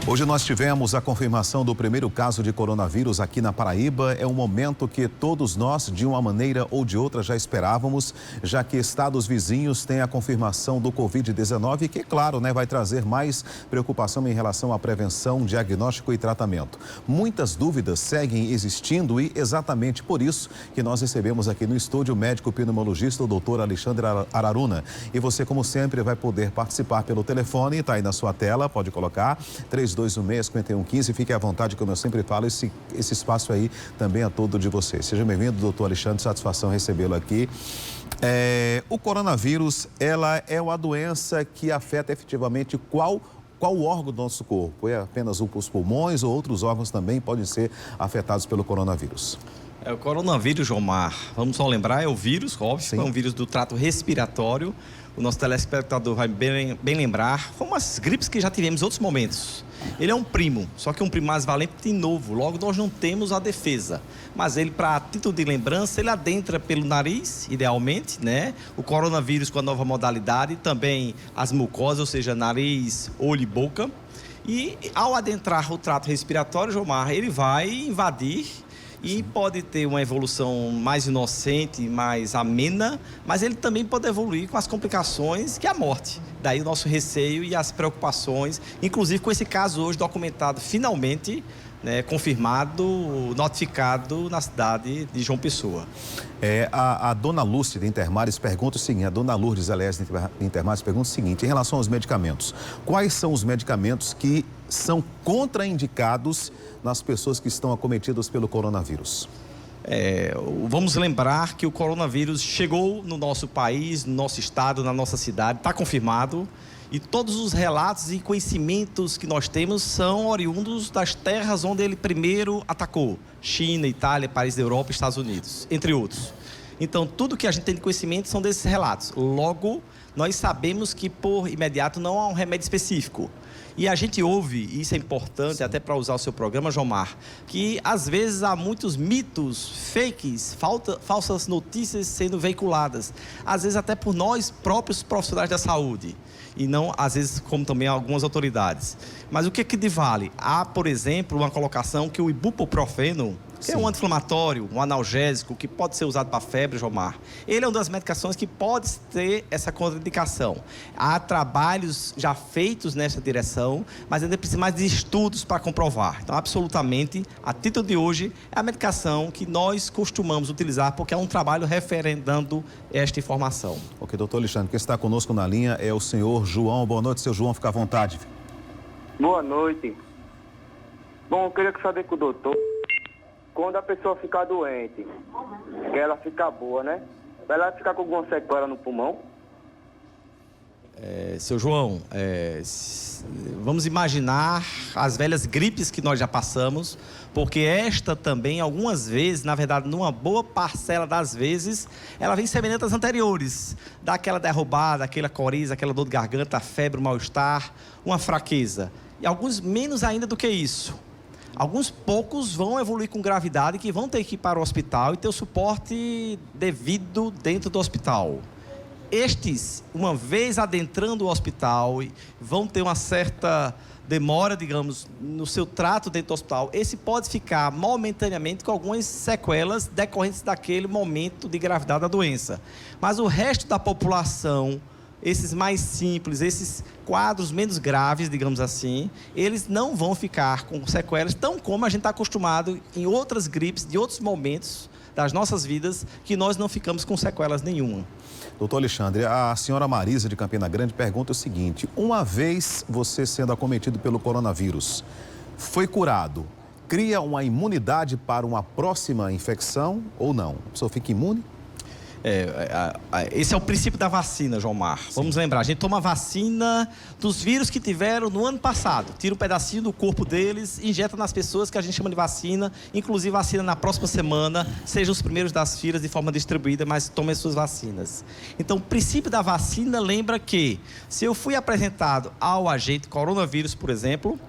Hoje nós tivemos a confirmação do primeiro caso de coronavírus aqui na Paraíba. É um momento que todos nós, de uma maneira ou de outra, já esperávamos, já que estados vizinhos têm a confirmação do Covid-19, que, claro, vai trazer mais preocupação em relação à prevenção, diagnóstico e tratamento. Muitas dúvidas seguem existindo e exatamente por isso que nós recebemos aqui no estúdio o médico pneumologista, o doutor Alexandre Araruna. E você, como sempre, vai poder participar pelo telefone, está aí na sua tela, pode colocar, 3216-5115, fique à vontade, como eu sempre falo, esse espaço aí também é todo de vocês. Seja bem-vindo, doutor Alexandre, satisfação recebê-lo aqui. O coronavírus, ela é uma doença que afeta efetivamente qual órgão do nosso corpo? É apenas os pulmões ou outros órgãos também podem ser afetados pelo coronavírus? O coronavírus, Jomar, vamos só lembrar, é o vírus, óbvio, Sim. É um vírus do trato respiratório. O nosso telespectador vai bem lembrar, foi umas gripes que já tivemos em outros momentos. Ele é um primo, só que um primo mais valente e novo, logo nós não temos a defesa. Mas ele, para título de lembrança, ele adentra pelo nariz, idealmente, O coronavírus com a nova modalidade, também as mucosas, ou seja, nariz, olho e boca. E ao adentrar o trato respiratório, Jomar, ele vai invadir e pode ter uma evolução mais inocente, mais amena, mas ele também pode evoluir com as complicações que é a morte. Daí o nosso receio e as preocupações, inclusive com esse caso hoje documentado finalmente, confirmado, notificado na cidade de João Pessoa. A dona Lúcia de Intermares pergunta o seguinte, a dona Lourdes, aliás, de Intermares pergunta o seguinte, em relação aos medicamentos, quais são os medicamentos que são contraindicados nas pessoas que estão acometidas pelo coronavírus? Vamos lembrar que o coronavírus chegou no nosso país, no nosso estado, na nossa cidade, está confirmado. E todos os relatos e conhecimentos que nós temos são oriundos das terras onde ele primeiro atacou. China, Itália, países da Europa, Estados Unidos, entre outros. Então, tudo que a gente tem de conhecimento são desses relatos. Logo, nós sabemos que, por imediato, não há um remédio específico. E a gente ouve, e isso é importante até para usar o seu programa, Jomar, que às vezes há muitos mitos, fakes, falsas notícias sendo veiculadas. Às vezes até por nós próprios profissionais da saúde. E não, às vezes, como também algumas autoridades. Mas o que vale? Há, por exemplo, uma colocação que o ibuprofeno, que é um anti-inflamatório, um analgésico, que pode ser usado para febre, Jomar. Ele é uma das medicações que pode ter essa contraindicação. Há trabalhos já feitos nessa direção, mas ainda precisa mais de estudos para comprovar. Então, absolutamente, a título de hoje, é a medicação que nós costumamos utilizar, porque é um trabalho referendando esta informação. Ok, doutor Alexandre, quem está conosco na linha é o senhor João. Boa noite, seu João, fica à vontade. Boa noite. Bom, eu queria saber com o doutor, quando a pessoa ficar doente, que ela fica boa, vai ela ficar com alguma sequela no pulmão? Seu João, vamos imaginar as velhas gripes que nós já passamos, porque esta também, algumas vezes, na verdade, numa boa parcela das vezes, ela vem semelhante às anteriores. Dá aquela derrubada, aquela coriza, aquela dor de garganta, febre, mal-estar, uma fraqueza. E alguns menos ainda do que isso. Alguns poucos vão evoluir com gravidade, que vão ter que ir para o hospital e ter o suporte devido dentro do hospital. Estes, uma vez adentrando o hospital, vão ter uma certa demora, digamos, no seu trato dentro do hospital. Esse pode ficar momentaneamente com algumas sequelas decorrentes daquele momento de gravidade da doença. Mas o resto da população, esses mais simples, esses quadros menos graves, digamos assim, eles não vão ficar com sequelas, tão como a gente está acostumado em outras gripes, de outros momentos das nossas vidas, que nós não ficamos com sequelas nenhuma. Doutor Alexandre, a senhora Marisa de Campina Grande pergunta o seguinte, uma vez você sendo acometido pelo coronavírus, foi curado, cria uma imunidade para uma próxima infecção ou não? A pessoa fica imune? Esse é o princípio da vacina, Jomar. Vamos lembrar, a gente toma vacina dos vírus que tiveram no ano passado. Tira um pedacinho do corpo deles, injeta nas pessoas que a gente chama de vacina. Inclusive vacina na próxima semana, sejam os primeiros das filas de forma distribuída, mas tomem as suas vacinas. Então, o princípio da vacina lembra que, se eu fui apresentado ao agente coronavírus, por exemplo,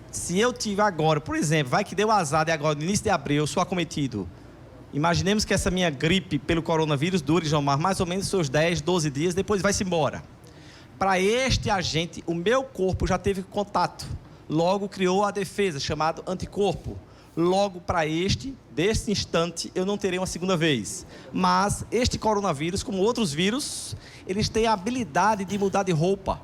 se eu tive agora, por exemplo, vai que deu azar de agora, no início de abril, eu sou acometido. Imaginemos que essa minha gripe pelo coronavírus dure, Jomar, mais ou menos seus 10, 12 dias, depois vai-se embora. Para este agente, o meu corpo já teve contato. logo criou a defesa, chamado anticorpo. Logo para deste instante, eu não terei uma segunda vez. Mas este coronavírus, como outros vírus, eles têm a habilidade de mudar de roupa.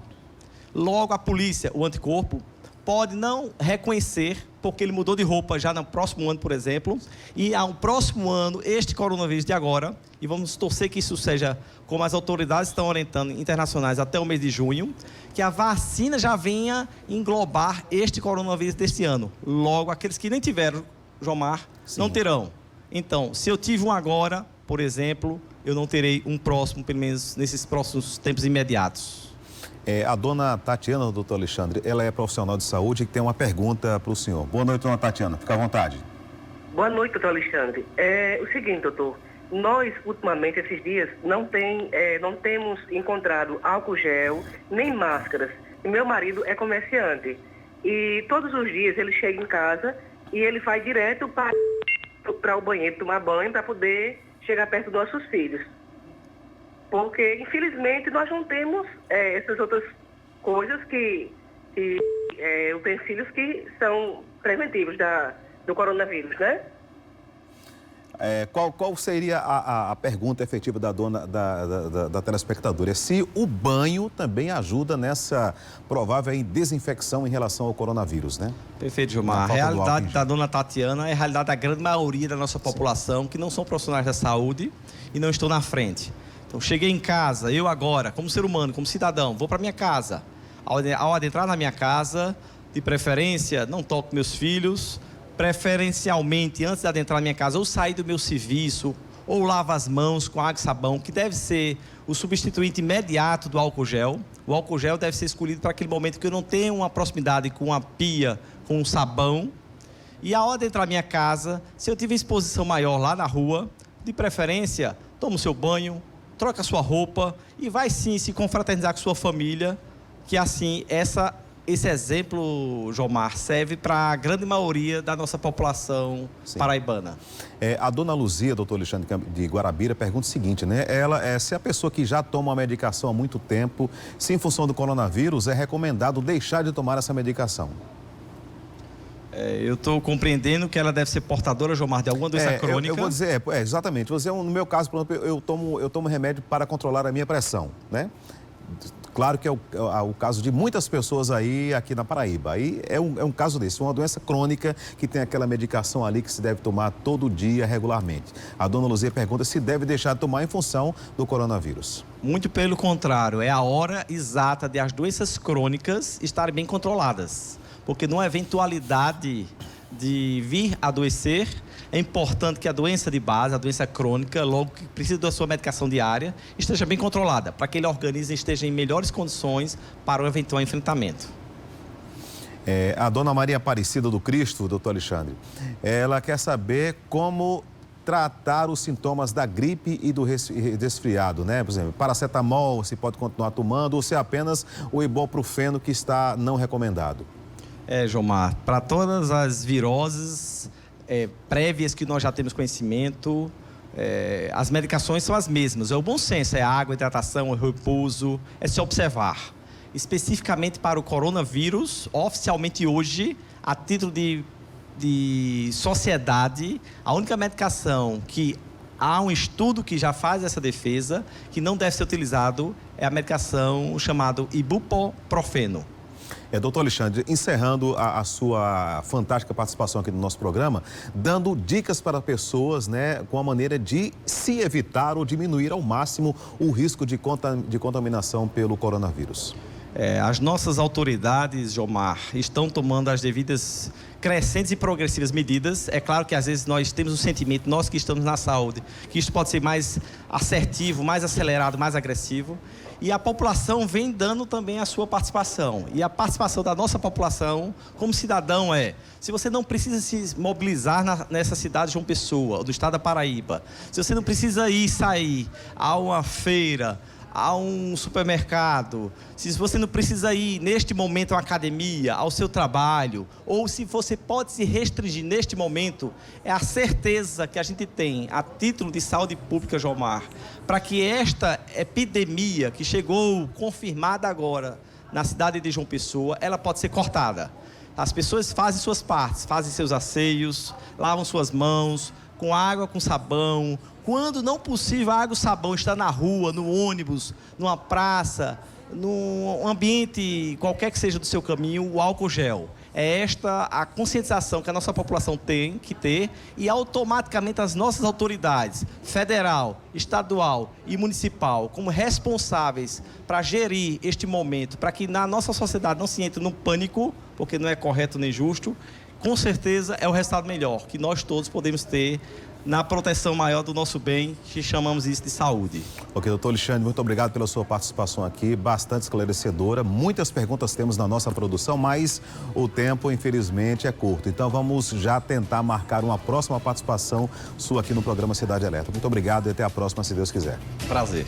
Logo a polícia, o anticorpo, pode não reconhecer, porque ele mudou de roupa já no próximo ano, por exemplo, e ao próximo ano, este coronavírus de agora, e vamos torcer que isso seja, como as autoridades estão orientando internacionais até o mês de junho, que a vacina já venha englobar este coronavírus deste ano. Logo, aqueles que nem tiveram, Jomar, Sim. não terão. Então, se eu tive um agora, por exemplo, eu não terei um próximo, pelo menos nesses próximos tempos imediatos. A dona Tatiana, doutor Alexandre, ela é profissional de saúde e tem uma pergunta para o senhor. Boa noite, dona Tatiana. Fica à vontade. Boa noite, doutor Alexandre. É o seguinte, doutor. Nós, ultimamente, esses dias, não temos encontrado álcool gel, nem máscaras. E meu marido é comerciante. E todos os dias ele chega em casa e ele vai direto para o banheiro tomar banho para poder chegar perto dos nossos filhos. Porque, infelizmente, nós não temos essas outras coisas utensílios que são preventivos do coronavírus, né? Qual seria a pergunta efetiva da dona da telespectadora? Se o banho também ajuda nessa provável desinfecção em relação ao coronavírus, né? Perfeito, Gilmar. A realidade da dona Tatiana é a realidade da grande maioria da nossa população, que não são profissionais da saúde e não estão na frente. Então, cheguei em casa, eu agora, como ser humano, como cidadão, vou para minha casa. Ao adentrar na minha casa, de preferência, não toco meus filhos. Preferencialmente, antes de adentrar na minha casa, ou sair do meu serviço, ou lavo as mãos com água e sabão, que deve ser o substituinte imediato do álcool gel. O álcool gel deve ser escolhido para aquele momento que eu não tenho uma proximidade com a pia, com o sabão. E a hora de entrar na minha casa, se eu tiver exposição maior lá na rua, de preferência, toma o seu banho, troca a sua roupa e vai sim se confraternizar com sua família, que assim, esse exemplo, Jomar, serve para a grande maioria da nossa população paraibana. A dona Luzia, doutor Alexandre de Guarabira, pergunta o seguinte, né? Se a pessoa que já toma uma medicação há muito tempo, se em função do coronavírus, é recomendado deixar de tomar essa medicação? Eu estou compreendendo que ela deve ser portadora, Jomar, de alguma doença crônica. Eu vou dizer, exatamente. No meu caso, por exemplo, eu tomo remédio para controlar a minha pressão, né? Claro que é o caso de muitas pessoas aqui na Paraíba. Aí é um caso desse, uma doença crônica que tem aquela medicação ali que se deve tomar todo dia, regularmente. A dona Luzia pergunta se deve deixar de tomar em função do coronavírus. Muito pelo contrário, é a hora exata de as doenças crônicas estarem bem controladas. Porque numa eventualidade de vir a adoecer, é importante que a doença de base, a doença crônica, logo que precisa da sua medicação diária, esteja bem controlada, para que aquele organismo esteja em melhores condições para o eventual enfrentamento. A dona Maria Aparecida do Cristo, doutor Alexandre, ela quer saber como tratar os sintomas da gripe e do resfriado, né? Por exemplo, paracetamol, se pode continuar tomando, ou se é apenas o ibuprofeno que está não recomendado. Jomar, para todas as viroses prévias que nós já temos conhecimento, as medicações são as mesmas. É o bom senso, é água, hidratação, é repouso, é se observar. Especificamente para o coronavírus, oficialmente hoje, a título de sociedade, a única medicação que há um estudo que já faz essa defesa, que não deve ser utilizado, é a medicação chamada ibuprofeno. Doutor Alexandre, encerrando a sua fantástica participação aqui no nosso programa, dando dicas para pessoas, né, com a maneira de se evitar ou diminuir ao máximo o risco de contaminação pelo coronavírus. As nossas autoridades, Jomar, estão tomando as devidas crescentes e progressivas medidas. É claro que às vezes nós temos o sentimento, nós que estamos na saúde, que isso pode ser mais assertivo, mais acelerado, mais agressivo. E a população vem dando também a sua participação. E a participação da nossa população, como cidadão, se você não precisa se mobilizar nessa cidade de João Pessoa, do estado da Paraíba, se você não precisa sair a uma feira, a um supermercado, se você não precisa ir neste momento à academia, ao seu trabalho, ou se você pode se restringir neste momento, é a certeza que a gente tem a título de saúde pública, Jomar, para que esta epidemia que chegou confirmada agora na cidade de João Pessoa, ela pode ser cortada. As pessoas fazem suas partes, fazem seus asseios, lavam suas mãos com água, com sabão. Quando não possível, a água e o sabão está na rua, no ônibus, numa praça, num ambiente qualquer que seja do seu caminho, o álcool gel. É esta a conscientização que a nossa população tem que ter e automaticamente as nossas autoridades, federal, estadual e municipal, como responsáveis para gerir este momento, para que na nossa sociedade não se entre num pânico, porque não é correto nem justo, com certeza é o resultado melhor que nós todos podemos ter na proteção maior do nosso bem, que chamamos isso de saúde. Ok, doutor Alexandre, muito obrigado pela sua participação aqui, bastante esclarecedora. Muitas perguntas temos na nossa produção, mas o tempo, infelizmente, é curto. Então, vamos já tentar marcar uma próxima participação sua aqui no programa Cidade Alerta. Muito obrigado e até a próxima, se Deus quiser. Prazer.